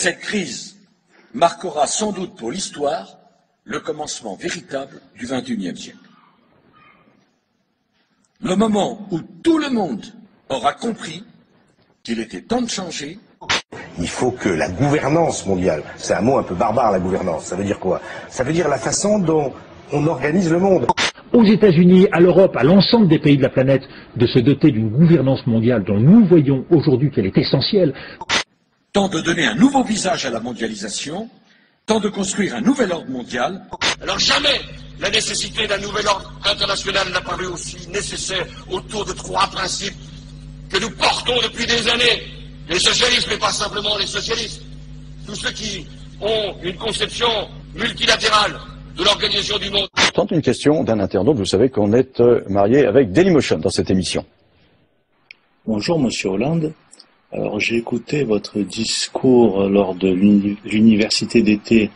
Cette crise marquera sans doute pour l'histoire le commencement véritable du XXIe siècle. Le moment où tout le monde aura compris qu'il était temps de changer. Il faut que la gouvernance mondiale, c'est un mot un peu barbare la gouvernance, ça veut dire quoi? Ça veut dire la façon dont on organise le monde. Aux États-Unis, à l'Europe, à l'ensemble des pays de la planète, de se doter d'une gouvernance mondiale dont nous voyons aujourd'hui qu'elle est essentielle. Temps de donner un nouveau visage à la mondialisation, temps de construire un nouvel ordre mondial. Alors jamais la nécessité d'un nouvel ordre international n'a paru aussi nécessaire autour de trois principes que nous portons depuis des années. Les socialistes, mais pas simplement les socialistes. Tous ceux qui ont une conception multilatérale de l'organisation du monde. Tente une question d'un internaute. Vous savez qu'on est marié avec Dailymotion dans cette émission. Bonjour Monsieur Hollande. Alors j'ai écouté votre discours lors de l'université d'été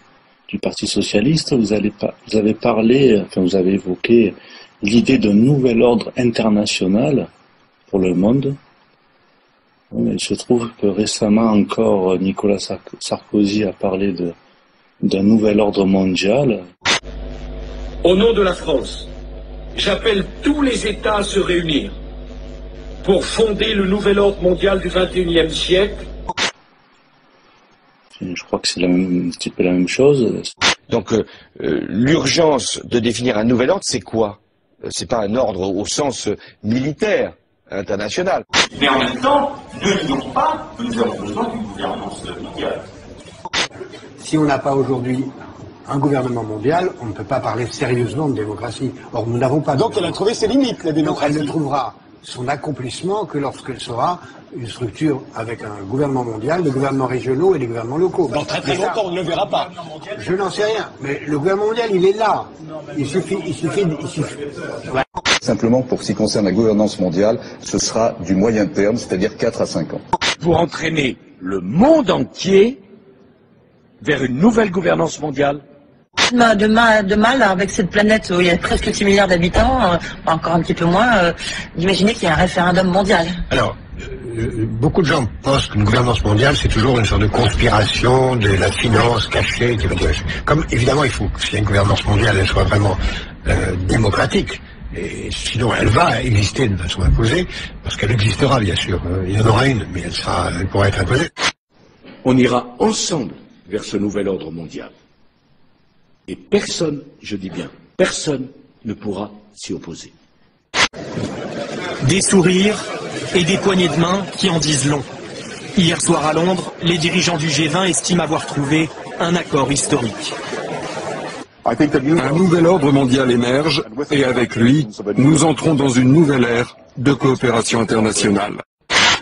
du Parti socialiste. Vous avez parlé, vous avez évoqué l'idée d'un nouvel ordre international pour le monde. Il se trouve que récemment encore, Nicolas Sarkozy a parlé d'un nouvel ordre mondial. Au nom de la France, j'appelle tous les États à se réunir pour fonder le nouvel ordre mondial du XXIe siècle. Je crois que c'est un petit peu la même chose. Donc l'urgence de définir un nouvel ordre, c'est quoi? C'est pas un ordre au sens militaire, international. Mais en même temps, ne nions pas que nous avons besoin d'une gouvernance mondiale. Si on n'a pas aujourd'hui un gouvernement mondial, on ne peut pas parler sérieusement de démocratie. Or, nous n'avons pas. Donc elle a trouvé ses limites, la démocratie. Non, elle ne trouvera son accomplissement que lorsqu'elle sera une structure avec un gouvernement mondial, des gouvernements régionaux et des gouvernements locaux. Dans très très longtemps, on ne le verra pas. Je n'en sais rien, mais le gouvernement mondial, il est là. Il suffit. Voilà. Simplement, pour ce qui concerne la gouvernance mondiale, ce sera du moyen terme, c'est-à-dire 4 à 5 ans. Pour entraîner le monde entier vers une nouvelle gouvernance mondiale. De mal avec cette planète où il y a presque 6 milliards d'habitants, encore un petit peu moins, d'imaginer qu'il y a un référendum mondial. Alors, beaucoup de gens pensent qu'une gouvernance mondiale, c'est toujours une sorte de conspiration de la finance cachée. Comme évidemment, il faut que s'il y a une gouvernance mondiale, elle soit vraiment démocratique. Et sinon, elle va exister de façon imposée, parce qu'elle existera, bien sûr. Il y en aura une, mais elle pourra être imposée. On ira ensemble vers ce nouvel ordre mondial. Et personne, je dis bien, personne ne pourra s'y opposer. Des sourires et des poignées de main qui en disent long. Hier soir à Londres, les dirigeants du G20 estiment avoir trouvé un accord historique. Un nouvel ordre mondial émerge et avec lui, nous entrons dans une nouvelle ère de coopération internationale.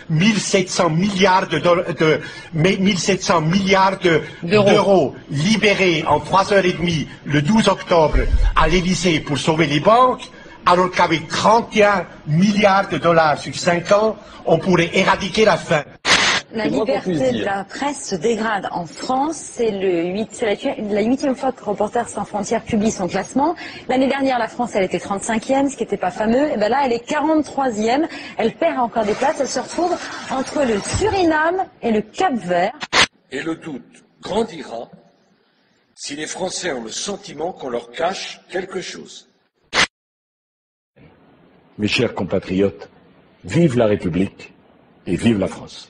1700 milliards d'euros libérés en 3 heures et demie le 12 octobre à l'Élysée pour sauver les banques, alors qu'avec 31 milliards de dollars sur 5 ans, on pourrait éradiquer la faim. La liberté de la presse se dégrade en France. C'est la 8e fois que Reporters sans frontières publie son classement. L'année dernière, la France, elle était 35e, ce qui n'était pas fameux. Et bien là, elle est 43e. Elle perd encore des places. Elle se retrouve entre le Suriname et le Cap-Vert. Et le doute grandira si les Français ont le sentiment qu'on leur cache quelque chose. Mes chers compatriotes, vive la République et vive la France.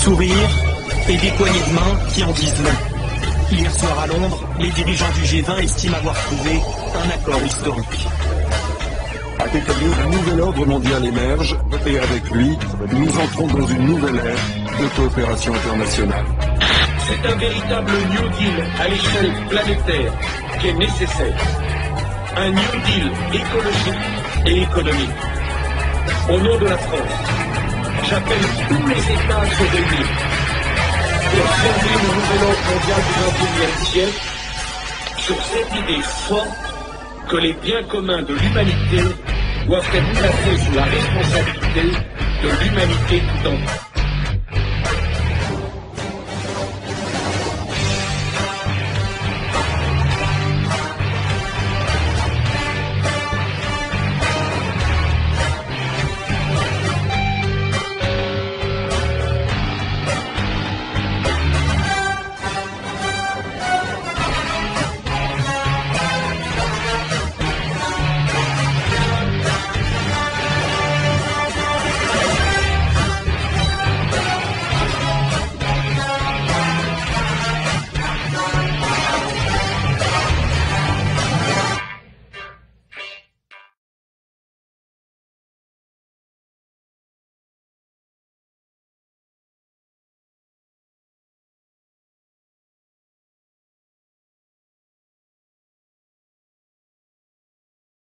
sourires et des poignées de main qui en disent long. Hier soir à Londres, les dirigeants du G20 estiment avoir trouvé un accord historique. Un nouvel ordre mondial émerge et avec lui, nous entrons dans une nouvelle ère de coopération internationale. C'est un véritable New Deal à l'échelle planétaire qui est nécessaire. Un New Deal écologique et économique. Au nom de la France, j'appelle tous les États à se réunir pour fonder le nouvel ordre mondial du XXIe siècle sur cette idée forte que les biens communs de l'humanité doivent être placés sous la responsabilité de l'humanité tout entière.